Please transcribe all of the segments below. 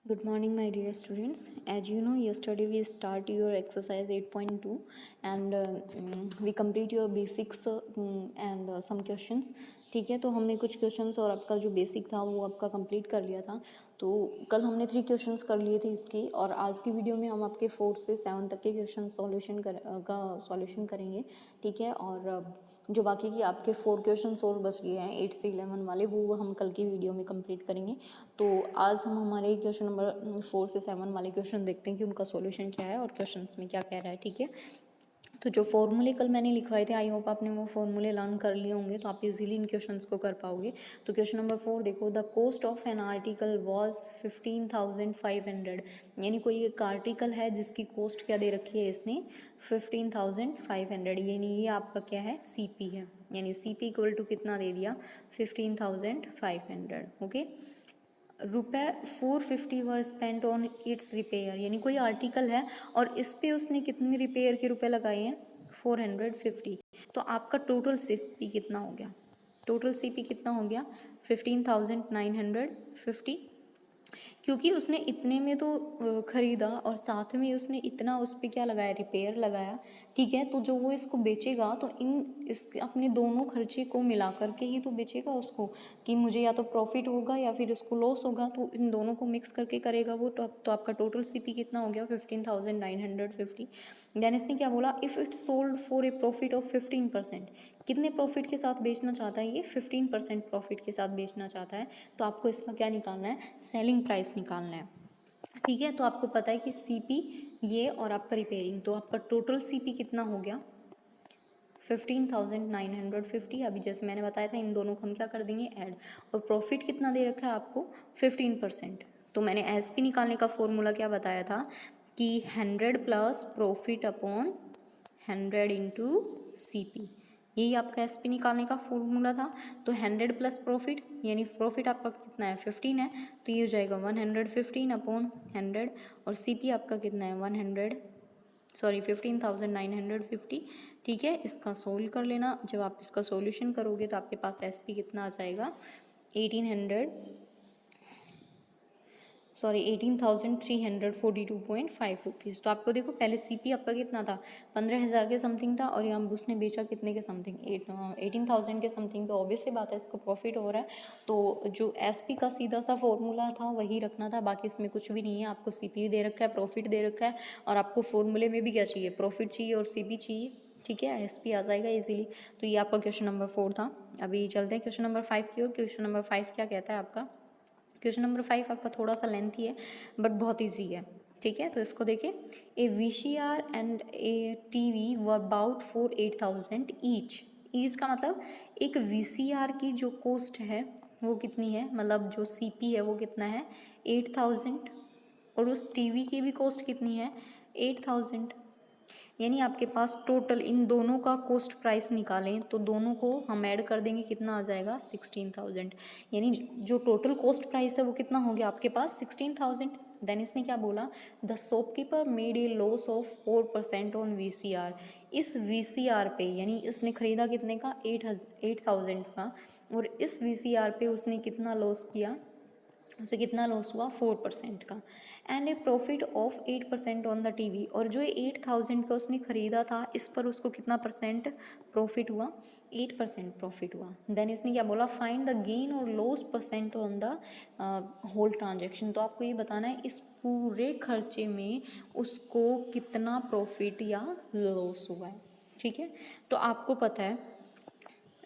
Good morning, my dear students. As you know, yesterday we start your exercise 8.2 and we complete your basics and some questions. ठीक है, तो हमने कुछ questions और आपका जो बेसिक था वो आपका कंप्लीट कर लिया था. तो कल हमने 3 क्वेश्चंस कर लिए थे इसके, और आज की वीडियो में हम आपके 4 से 7 तक के क्वेश्चन सॉल्यूशन करेंगे. ठीक है, और जो बाकी की आपके 4 क्वेश्चंस और बच गए हैं 8 से 11 वाले, वो हम कल की वीडियो में कंप्लीट करेंगे. तो आज हम हमारे क्वेश्चन नंबर 4 से 7 वाले क्वेश्चन देखते हैं कि उनका सॉल्यूशन क्या है और क्वेश्चंस में क्या कह रहा है. ठीक है, तो जो फॉर्मूले कल मैंने लिखवाए थे, आई होप आपने वो फॉर्मूले लर्न कर लिए होंगे, तो आप इजीली इन क्वेश्चंस को कर पाओगे. तो क्वेश्चन नंबर 4 देखो, the cost of an article was 15,500. यानी कोई एक आर्टिकल है जिसकी कॉस्ट क्या दे रखी है इसने, 15,500. यानी ये आपका क्या है, सीपी है. यानी सीपी इक्वल टू कितना दे दिया, 15,500. ओके, रुपये 450 वर स्पेंट ऑन इट्स रिपेयर. यानी कोई आर्टिकल है और इस पे उसने कितने रिपेयर के रुपए लगाए हैं, 450. तो आपका टोटल सीपी कितना हो गया, टोटल सीपी कितना हो गया, 15,950. क्योंकि उसने इतने में तो ख़रीदा और साथ में उसने इतना उस पर क्या लगाया, रिपेयर लगाया. ठीक है, तो जो वो इसको बेचेगा तो इस अपने दोनों खर्चे को मिला करके ही तो बेचेगा उसको, कि मुझे या तो प्रॉफिट होगा या फिर इसको लॉस होगा. तो इन दोनों को मिक्स करके करेगा वो. तो आपका टोटल सीपी कितना हो गया, 15,950. देन इसने क्या बोला, if it's sold for a profit of 15%. कितने प्रॉफिट के साथ बेचना चाहता है ये, 15% प्रॉफिट के साथ बेचना चाहता है. तो आपको इसका क्या निकालना है, सेलिंग प्राइस निकालना है. ठीक है, तो आपको पता है कि सीपी ये और आपका रिपेयरिंग, तो आपका टोटल सीपी कितना हो गया, 15,950. अभी जैसे मैंने बताया था, इन दोनों को हम क्या कर देंगे, ऐड. और प्रॉफिट कितना दे रखा है आपको, 15%. तो मैंने एसपी निकालने का फॉर्मूला क्या बताया था कि 100 plus profit upon 100 into CP. यही आपका एसपी निकालने का फॉर्मूला था. तो 100 प्लस प्रॉफिट, यानी प्रॉफिट आपका कितना है, 15 है, तो ये हो जाएगा 115 अपॉन 100. और सीपी आपका कितना है, 15,950. ठीक है, इसका सोल्व कर लेना. जब आप इसका सॉल्यूशन करोगे तो आपके पास एसपी कितना आ जाएगा, 18,342.5 रुपीज़. तो आपको देखो, पहले सीपी आपका कितना था, 15,000 के समथिंग था, और यहाँ उसने बेचा कितने के समथिंग, 18,000 के समथिंग. तो ऑब्वियस सी बात है, इसको प्रॉफिट हो रहा है. तो जो एसपी का सीधा सा फॉर्मूला था वही रखना था, बाकी इसमें कुछ भी नहीं है. आपको सीपी दे रखा है, प्रॉफिट दे रखा है, और आपको फॉर्मूले में भी क्या चाहिए, प्रॉफिट चाहिए और सीपी चाहिए. ठीक है, एसपी आ जाएगा इजीली. तो ये आपका क्वेश्चन नंबर 4 था. अभी चलते हैं क्वेश्चन नंबर 5 की ओर. क्वेश्चन नंबर 5 क्या कहता है आपका, क्वेश्चन नंबर 5 आपका थोड़ा सा लेंथी है बट बहुत ईजी है. ठीक है, तो इसको देखिए, a VCR and a TV were bought for 8,000 each का मतलब एक वीसीआर की जो कॉस्ट है वो कितनी है, मतलब जो सीपी है वो कितना है, 8,000. और उस टीवी की भी कॉस्ट कितनी है, 8,000. यानी आपके पास टोटल इन दोनों का कॉस्ट प्राइस निकालें तो दोनों को हम ऐड कर देंगे, कितना आ जाएगा, 16,000. यानी जो टोटल कॉस्ट प्राइस है वो कितना हो गया आपके पास, 16,000. देन इसने क्या बोला, the shopkeeper made a loss of 4% on VCR. इस वीसीआर पे, यानी इसने खरीदा कितने का, 8,000 का, और इस वीसीआर पे उसने कितना लॉस किया, उसे कितना लॉस हुआ, 4% का. And A profit of 8% on the TV. और जो 8,000 का उसने ख़रीदा था, इस पर उसको कितना परसेंट प्रॉफिट हुआ, 8% प्रॉफिट हुआ. देन इसने क्या बोला, फाइंड द गेन और loss percent on the whole transaction. तो आपको ये बताना है इस पूरे खर्चे में उसको कितना प्रॉफिट या लॉस हुआ है. ठीक है, तो आपको पता है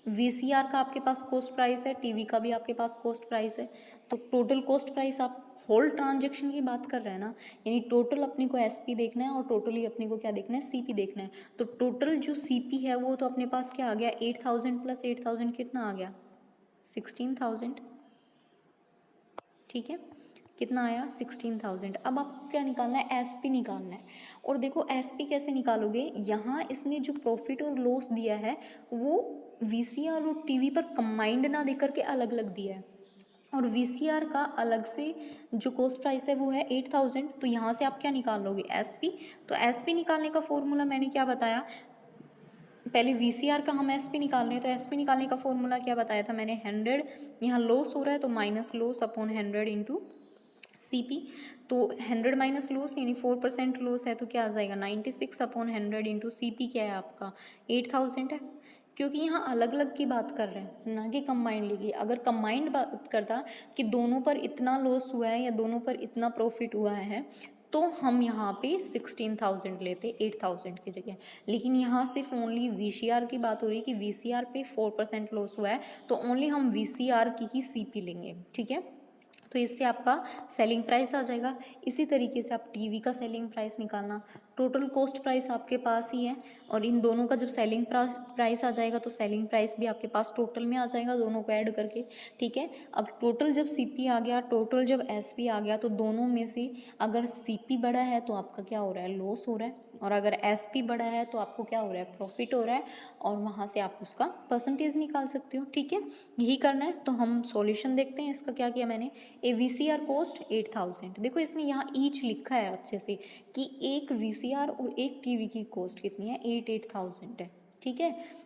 वीसीआर का आपके पास कॉस्ट प्राइस है, टीवी का भी आपके पास कॉस्ट प्राइस है. तो टोटल कॉस्ट प्राइस आप होल ट्रांजेक्शन की बात कर रहे हैं ना, यानी टोटल अपने को एसपी देखना है और टोटली अपने को क्या देखना है, सीपी देखना है. तो टोटल जो सीपी है वो तो अपने पास क्या आ गया, 8,000 प्लस 8,000 कितना आ गया, 16,000. ठीक है, कितना आया, 16,000. अब आपको क्या निकालना है, एसपी निकालना है. और देखो एसपी कैसे निकालोगे, यहाँ इसने जो प्रॉफिट और लॉस दिया है वो वीसीआर और टीवी पर कंबाइंड ना देकर के अलग अलग दिया है. और वीसीआर का अलग से जो कॉस्ट प्राइस है वो है 8,000. तो यहाँ से आप क्या निकाल लोगे, एसपी. तो एसपी निकालने का फॉर्मूला मैंने क्या बताया, पहले वीसीआर का हम एसपी निकाल रहे हैं, तो एसपी निकालने का फॉर्मूला क्या बताया था मैंने, 100. यहाँ लॉस हो रहा है तो minus loss upon 100 into CP। तो 100 माइनस लॉस यानी 4% लॉस है तो क्या आ जाएगा 96/100 इंटू CP क्या है आपका 8000 है, क्योंकि यहाँ अलग अलग की बात कर रहे हैं ना कि कंबाइंडली की। अगर कंबाइंड बात करता कि दोनों पर इतना लॉस हुआ है या दोनों पर इतना प्रॉफिट हुआ है तो हम यहाँ पे 16,000 लेते 8,000 की जगह। लेकिन यहाँ सिर्फ ओनली VCR की बात हो रही है कि VCR पे 4% लॉस हुआ है तो ओनली हम VCR की ही CP लेंगे, ठीक है। तो इससे आपका सेलिंग प्राइस आ जाएगा। इसी तरीके से आप टीवी का सेलिंग प्राइस निकालना, टोटल कॉस्ट प्राइस आपके पास ही है और इन दोनों का जब सेलिंग प्राइस आ जाएगा तो सेलिंग प्राइस भी आपके पास टोटल में आ जाएगा दोनों को ऐड करके, ठीक है। अब टोटल जब CP आ गया, टोटल जब SP आ गया तो दोनों में से अगर CP बड़ा है तो आपका क्या हो रहा है लॉस हो रहा है, और अगर SP बड़ा है तो आपको क्या हो रहा है प्रॉफिट हो रहा है, और वहाँ से आप उसका परसेंटेज निकाल सकते हो, ठीक है। यही करना है। तो हम सॉल्यूशन देखते हैं इसका। क्या किया मैंने, ए VCR कॉस्ट 8000। देखो इसने यहाँ ईच लिखा है अच्छे से कि एक VCR और एक टीवी की कॉस्ट कितनी है 8,000 है, ठीक है।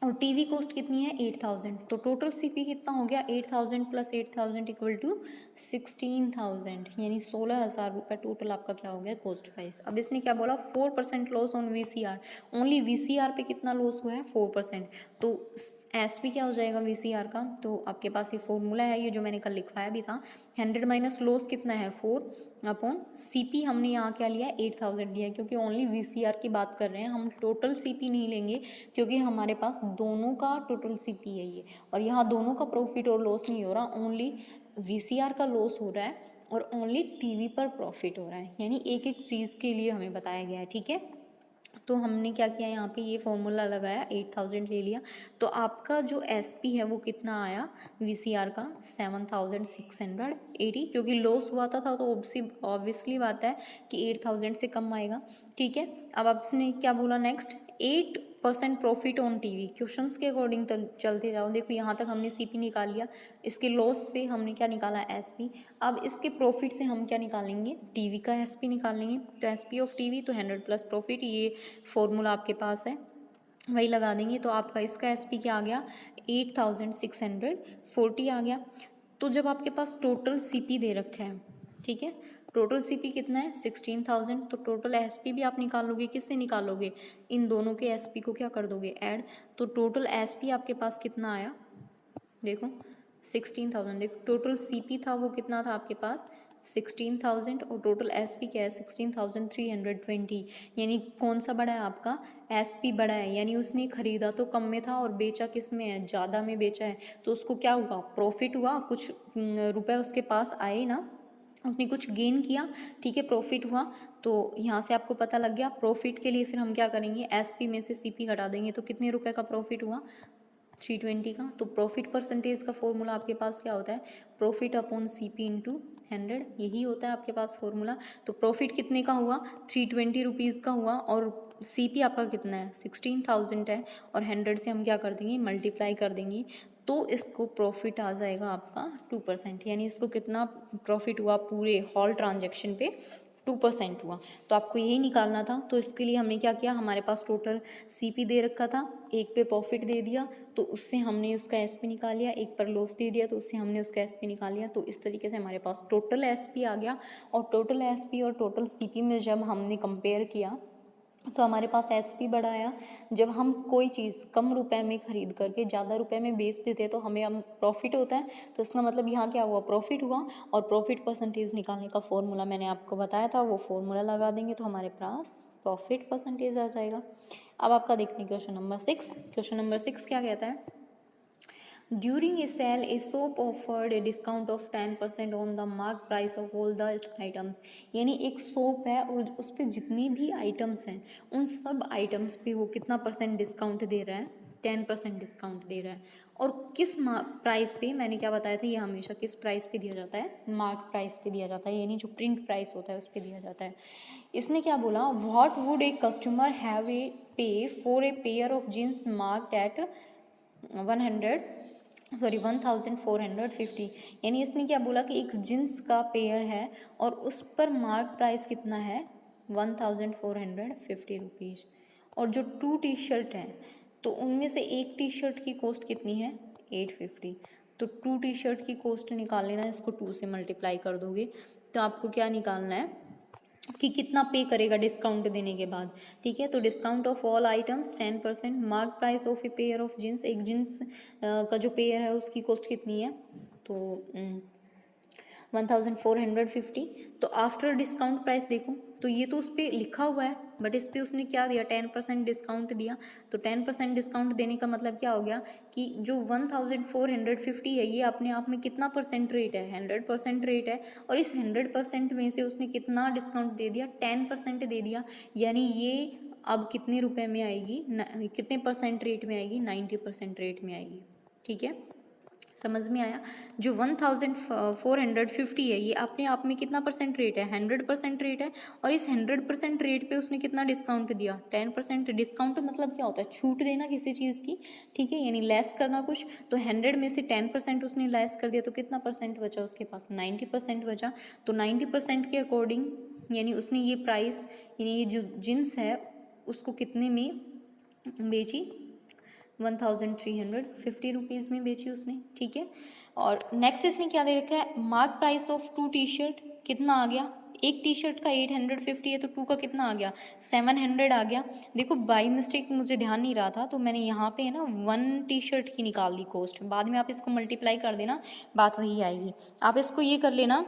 और टीवी कॉस्ट कितनी है 8000, तो टोटल CP कितना हो गया 8000 प्लस 8000 इक्वल टू 16,000, यानी 16,000 रुपये टोटल आपका क्या हो गया कॉस्ट प्राइस। अब इसने क्या बोला 4% loss on VCR, only VCR पे कितना लॉस हुआ है 4%, तो SP क्या हो जाएगा VCR का, तो आपके पास ये फॉर्मूला है ये जो मैंने कल लिखवाया भी था। 100 माइनस लॉस कितना है 4/CP, हमने यहाँ क्या लिया 8000 लिया है क्योंकि ओनली VCR की बात कर रहे हैं, हम टोटल CP नहीं लेंगे क्योंकि हमारे पास दोनों का टोटल CP है ये, और यहाँ दोनों का प्रॉफिट और लॉस नहीं हो रहा, ओनली VCR का लॉस हो रहा है और ओनली टीवी पर प्रॉफिट हो रहा है, यानी एक एक चीज़ के लिए हमें बताया गया है, ठीक है। तो हमने क्या किया यहाँ पे ये फॉर्मूला लगाया 8000 ले लिया, तो आपका जो SP है वो कितना आया VCR का 7680, क्योंकि लॉस हुआ था तो ऑब्वियसली बात है कि 8000 से कम आएगा, ठीक है। अब आपने क्या बोला next 8% profit on TV, questions के अकॉर्डिंग तक चलते जाओ। देखो यहाँ तक हमने CP निकाल लिया, इसके लॉस से हमने क्या निकाला SP। अब इसके प्रॉफिट से हम क्या निकालेंगे टीवी का SP निकालेंगे, तो SP ऑफ टीवी तो 100 प्लस प्रॉफिट, ये फॉर्मूला आपके पास है वही लगा देंगे। तो आपका इसका SP क्या आ गया 8640 आ गया। तो जब आपके पास टोटल CP दे रखा है, ठीक है, टोटल CP कितना है 16,000, तो टोटल SP भी आप निकालोगे, किससे निकालोगे इन दोनों के SP को क्या कर दोगे ऐड, तो टोटल SP आपके पास कितना आया देखो 16,000, देखो टोटल CP था वो कितना था आपके पास 16,000 और टोटल SP क्या है 16,320, यानी कौन सा बड़ा है आपका SP बड़ा है, यानी उसने खरीदा तो कम में था और बेचा किस में है ज़्यादा में बेचा है, तो उसको क्या हुआ प्रॉफिट हुआ, कुछ रुपए उसके पास आए ना, उसने कुछ गेन किया, ठीक है, प्रॉफिट हुआ। तो यहाँ से आपको पता लग गया प्रॉफिट के लिए फिर हम क्या करेंगे SP में से CP घटा देंगे, तो कितने रुपए का प्रॉफिट हुआ 320 का। तो प्रॉफिट परसेंटेज का फॉर्मूला आपके पास क्या होता है प्रॉफिट अपॉन CP इंटू 100, यही होता है आपके पास फॉर्मूला। तो प्रॉफिट कितने का हुआ 320 रुपीज़ का हुआ और CP आपका कितना है 16,000 है, और 100 से हम क्या कर देंगे मल्टीप्लाई कर देंगे, तो इसको प्रॉफिट आ जाएगा आपका 2%, यानी इसको कितना प्रॉफिट हुआ पूरे हॉल ट्रांजेक्शन पे 2% हुआ। तो आपको यही निकालना था, तो इसके लिए हमने क्या किया, हमारे पास टोटल CP दे रखा था, एक पे प्रॉफिट दे दिया तो उससे हमने उसका SP निकाल लिया, एक पर लॉस दे दिया तो उससे हमने उसका SP निकाल लिया। तो इस तरीके से हमारे पास टोटल SP आ गया, और टोटल SP और टोटल CP में जब हमने कंपेयर किया तो हमारे पास SP बड़ा आया। जब हम कोई चीज़ कम रुपए में खरीद करके ज़्यादा रुपए में बेच देते हैं तो हमें हम प्रॉफिट होता है, तो इसका मतलब यहाँ क्या हुआ प्रॉफिट हुआ, और प्रॉफिट परसेंटेज निकालने का फॉर्मूला मैंने आपको बताया था, वो फॉर्मूला लगा देंगे तो हमारे पास प्रॉफिट परसेंटेज आ जाएगा। अब आपका देखते हैं क्वेश्चन नंबर 6। क्वेश्चन नंबर 6 क्या कहता है, During a sale, a shop offered a discount of 10% on the marked price of all the items। यानी एक शॉप है और उस पर जितनी भी आइटम्स हैं उन सब आइटम्स पे वो कितना परसेंट डिस्काउंट दे रहा है 10% डिस्काउंट दे रहा है। और किस प्राइस पे, मैंने क्या बताया था ये हमेशा किस प्राइस पे दिया जाता है मार्क प्राइस पे दिया जाता है, यानी जो प्रिंट प्राइस होता है उस पर दिया जाता है। इसने क्या बोला what would a customer have a pay for a pair of jeans marked at 1450, यानी इसने क्या बोला कि एक जींस का पेयर है और उस पर मार्क प्राइस कितना है 1450 रुपीज़, और जो 2 टी-शर्ट हैं तो उनमें से एक टी-शर्ट की कॉस्ट कितनी है 850, तो 2 टी-शर्ट की कॉस्ट निकाल लेना, इसको 2 से मल्टीप्लाई कर दोगे तो आपको क्या निकालना है कि कितना पे करेगा डिस्काउंट देने के बाद, ठीक है। तो discount of all items 10%, mark price of a pair of jeans, एक जीन्स का जो पेयर है उसकी कॉस्ट कितनी है, तो 1450। तो आफ्टर डिस्काउंट प्राइस देखो तो ये तो उस पर लिखा हुआ है, बट इस पर उसने क्या दिया, 10% डिस्काउंट दिया। तो 10% डिस्काउंट देने का मतलब क्या हो गया कि जो 1450 है ये अपने आप में कितना परसेंट रेट है, 100% रेट है। और इस 100% में से उसने कितना डिस्काउंट दे दिया, 10% दे दिया। यानी ये अब कितने रुपए में आएगी, कितने परसेंट रेट में आएगी, 90% रेट में आएगी, ठीक है। समझ में आया। जो 1450 है ये अपने आप में कितना परसेंट रेट है, 100% रेट है। और इस 100% रेट पे उसने कितना डिस्काउंट दिया, 10%। डिस्काउंट मतलब क्या होता है, छूट देना किसी चीज़ की, ठीक है, यानी लेस करना कुछ। तो 100 में से 10% उसने लेस कर दिया तो कितना परसेंट बचा उसके पास, 90% बचा। तो 90% के अकॉर्डिंग यानी उसने ये प्राइस, यानी ये जो जींस है उसको कितने में बेची, 1350 रुपीज़ में बेची उसने, ठीक है। और नेक्स्ट इसने क्या दे रखा है, mark price of 2 T shirt कितना आ गया, एक टी शर्ट का 850 है तो 2 का कितना आ गया, 700 आ गया। देखो बाई मिस्टेक मुझे ध्यान नहीं रहा था तो मैंने यहाँ पे है ना 1 टी शर्ट की निकाल दी कॉस्ट, बाद में आप इसको मल्टीप्लाई कर देना, बात वही आएगी। आप इसको ये कर लेना,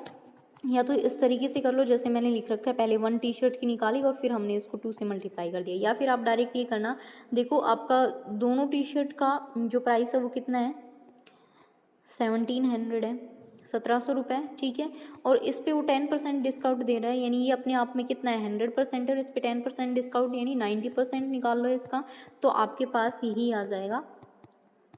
या तो इस तरीके से कर लो जैसे मैंने लिख रखा है, पहले 1 टी शर्ट की निकाली और फिर हमने इसको 2 से मल्टीप्लाई कर दिया, या फिर आप डायरेक्ट ये करना, देखो आपका दोनों टी शर्ट का जो प्राइस है वो कितना है, 1700 है, 1700 रुपये, ठीक है। और इस पे वो 10% डिस्काउंट दे रहा है, यानी ये अपने आप में कितना है, 100% है, और इस पे 10% डिस्काउंट यानी 90% निकाल लो इसका, तो आपके पास यही आ जाएगा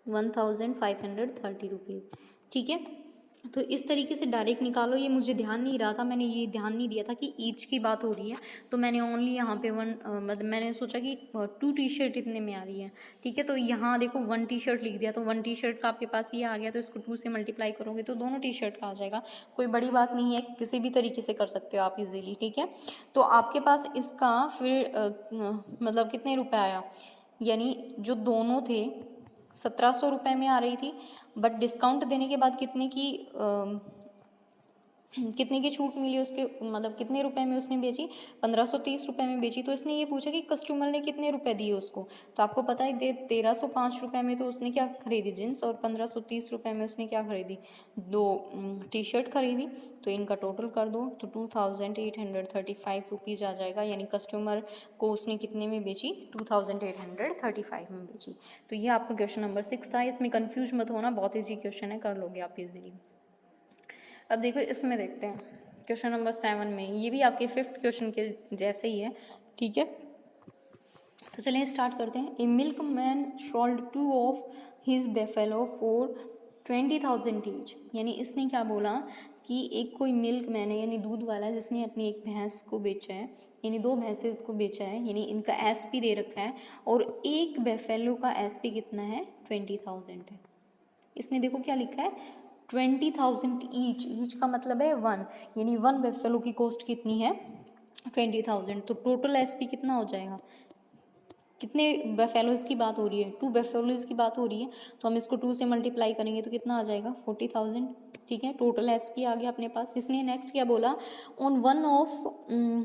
1530 रुपीज़, ठीक है। तो इस तरीके से डायरेक्ट निकालो, ये मुझे ध्यान नहीं रहा था, मैंने ये ध्यान नहीं दिया था कि ईच की बात हो रही है, तो मैंने ओनली यहाँ पे मतलब मैंने सोचा कि 2 टी शर्ट इतने में आ रही है, ठीक है। तो यहाँ देखो 1 टी शर्ट लिख दिया, तो 1 टी शर्ट का आपके पास ये आ गया, तो इसको 2 से मल्टीप्लाई करोगे तो दोनों टी शर्ट का आ जाएगा, कोई बड़ी बात नहीं है, किसी भी तरीके से कर सकते हो आप इजीली, ठीक है। तो आपके पास इसका फिर मतलब कितने रुपए आया, यानी जो दोनों थे 1700 रुपये में आ रही थी, बट डिस्काउंट देने के बाद कितने की छूट मिली उसके, मतलब कितने रुपए में उसने बेची, 1530 रुपये में बेची। तो इसने ये पूछा कि कस्टमर ने कितने रुपए दिए उसको, तो आपको पता है 1305 रुपये में तो उसने क्या खरीदी, जींस, और 1530 रुपये में उसने क्या खरीदी, 2 टी शर्ट खरीदी। तो इनका टोटल कर दो तो 2835 रुपीज़ आ जाएगा, यानी कस्टमर को उसने कितने में बेची, 2835 में बेची। तो ये आपका क्वेश्चन नंबर 6 था, इसमें कन्फ्यूज मत होना, बहुत ईजी क्वेश्चन है, कर लोगे आप इजीली। अब देखो इसमें देखते हैं क्वेश्चन नंबर 7 में, ये भी आपके 5th क्वेश्चन के जैसे ही है, ठीक है। तो चलिए स्टार्ट करते हैं। A milkman sold 2 of his buffalo for 20,000 each, यानी इसने क्या बोला कि एक कोई मिल्क मैन है यानी दूध वाला है जिसने अपनी एक भैंस को बेचा है, यानी 2 भैंसे इसको बेचा है, यानी इनका एसपी दे रखा है, और एक बेफेलो का एसपी कितना है, 20,000 है। इसने देखो क्या लिखा है, 20,000 ईच, ईच का मतलब है 1, यानी 1 बेफेलो की कॉस्ट कितनी है, 20,000। तो टोटल एसपी कितना हो जाएगा, कितने बेफेलोज की बात हो रही है, 2 बेफेलोज की बात हो रही है, तो हम इसको 2 से मल्टीप्लाई करेंगे तो कितना आ जाएगा, 40,000, ठीक है। टोटल एसपी आ गया अपने पास। इसने नेक्स्ट क्या बोला, on one of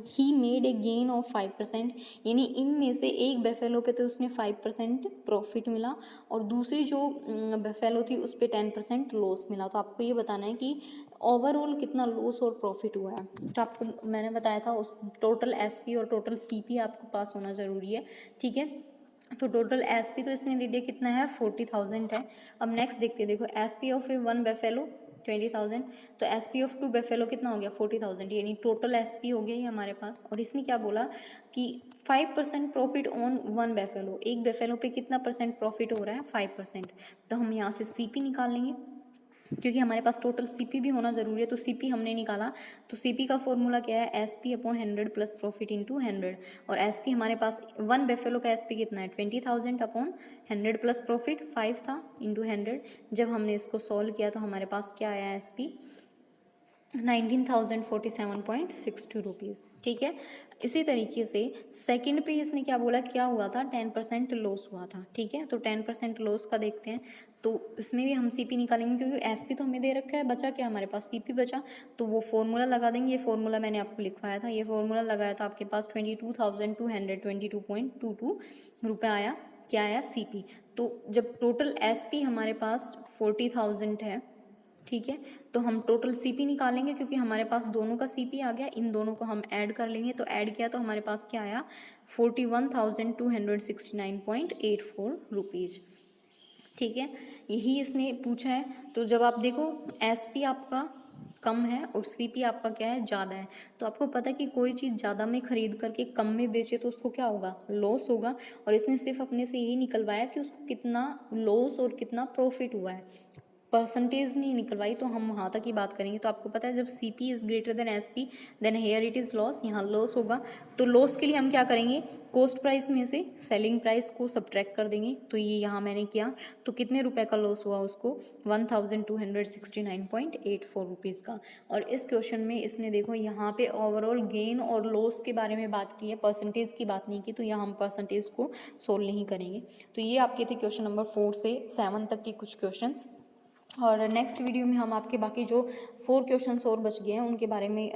he made a gain of 5%, यानी इनमें से एक बेफेलो पे तो उसने 5% प्रॉफिट मिला, और दूसरी जो बेफेलो थी उस पर 10% लॉस मिला। तो आपको ये बताना है कि ओवरऑल कितना लॉस और प्रॉफिट हुआ है। तो आपको मैंने बताया था उस टोटल एसपी और टोटल सीपी आपको पास होना ज़रूरी है, ठीक है। तो टोटल एसपी तो इसने दे दिया कितना है, 40,000 है। अब नेक्स्ट देखते हैं, देखो एसपी ऑफ 1 बेफेलो 20,000, तो एसपी ऑफ 2 बेफेलो कितना हो गया, 40,000, यानी टोटल एसपी हो गया ये हमारे पास। और इसने क्या बोला कि 5% प्रॉफिट ऑन 1 बेफेलो, एक बेफेलो पे कितना परसेंट प्रॉफिट हो रहा है, 5%। तो हम यहाँ से सीपी निकाल लेंगे, क्योंकि हमारे पास टोटल सीपी भी होना ज़रूरी है। तो सीपी हमने निकाला, तो सीपी का फॉर्मूला क्या है, SP upon 100 plus profit into 100, और एसपी हमारे पास 1 बेफेलो का एसपी कितना है, 20,000 अपॉन 100 प्लस प्रॉफिट 5 था इंटू 100। जब हमने इसको सॉल्व किया तो हमारे पास क्या आया, एसपी 19,047.62 रुपीज़, ठीक है। इसी तरीके से सेकंड पे इसने क्या बोला, क्या हुआ था, 10% लॉस हुआ था, ठीक है। तो 10% लॉस का देखते हैं, तो इसमें भी हम CP निकालेंगे क्योंकि SP तो हमें दे रखा है, बचा क्या हमारे पास CP बचा, तो वो फॉर्मूला लगा देंगे। ये फॉर्मूला मैंने आपको लिखवाया था, ये फॉर्मूला लगाया था आपके पास 22,222 रुपये आया। क्या आया? CP। तो जब टोटल SP हमारे पास 40,000 है, ठीक है, तो हम टोटल CP निकालेंगे क्योंकि हमारे पास दोनों का CP आ गया, इन दोनों को हम ऐड कर लेंगे। तो ऐड किया तो हमारे पास क्या आया? 41,269.84 रुपीज़। ठीक है, यही इसने पूछा है। तो जब आप देखो SP आपका कम है और CP आपका क्या है? ज़्यादा है। तो आपको पता है कि कोई चीज़ ज़्यादा में खरीद करके कम में बेचे तो उसको क्या होगा? लॉस होगा। और इसने सिर्फ अपने से यही निकलवाया कि उसको कितना लॉस और कितना प्रॉफिट हुआ है, परसेंटेज नहीं निकलवाई। तो हम वहाँ तक ही बात करेंगे। तो आपको पता है जब CP is greater than SP then here it is loss, यहाँ लॉस होगा। तो लॉस के लिए हम क्या करेंगे? कॉस्ट प्राइस में से सेलिंग प्राइस को सब्ट्रैक्ट कर देंगे। तो ये यहाँ मैंने किया, तो कितने रुपए का लॉस हुआ उसको? 1,269.84 रुपीज़ का। और इस क्वेश्चन में इसने देखो यहाँ पे ओवरऑल गेन और लॉस के बारे में बात की है, परसेंटेज की बात नहीं की। तो यहाँ हम परसेंटेज को सोल्व नहीं करेंगे। तो ये आपके थे क्वेश्चन नंबर 4 से 7 तक के कुछ क्वेश्चंस। और नेक्स्ट वीडियो में हम आपके बाकी जो 4 क्वेश्चंस और बच गए हैं उनके बारे में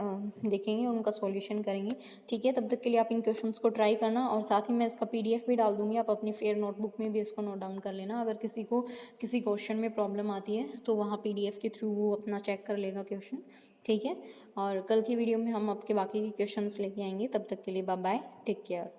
देखेंगे और उनका सॉल्यूशन करेंगे। ठीक है, तब तक के लिए आप इन क्वेश्चंस को ट्राई करना, और साथ ही मैं इसका PDF भी डाल दूंगी, आप अपनी फेयर नोटबुक में भी इसको नोट डाउन कर लेना। अगर किसी को किसी क्वेश्चन में प्रॉब्लम आती है तो वहाँ PDF के थ्रू वो अपना चेक कर लेगा क्वेश्चन। ठीक है, और कल की वीडियो में हम आपके बाकी के क्वेश्चंस लेके आएंगे। तब तक के लिए बाय बाय, टेक केयर।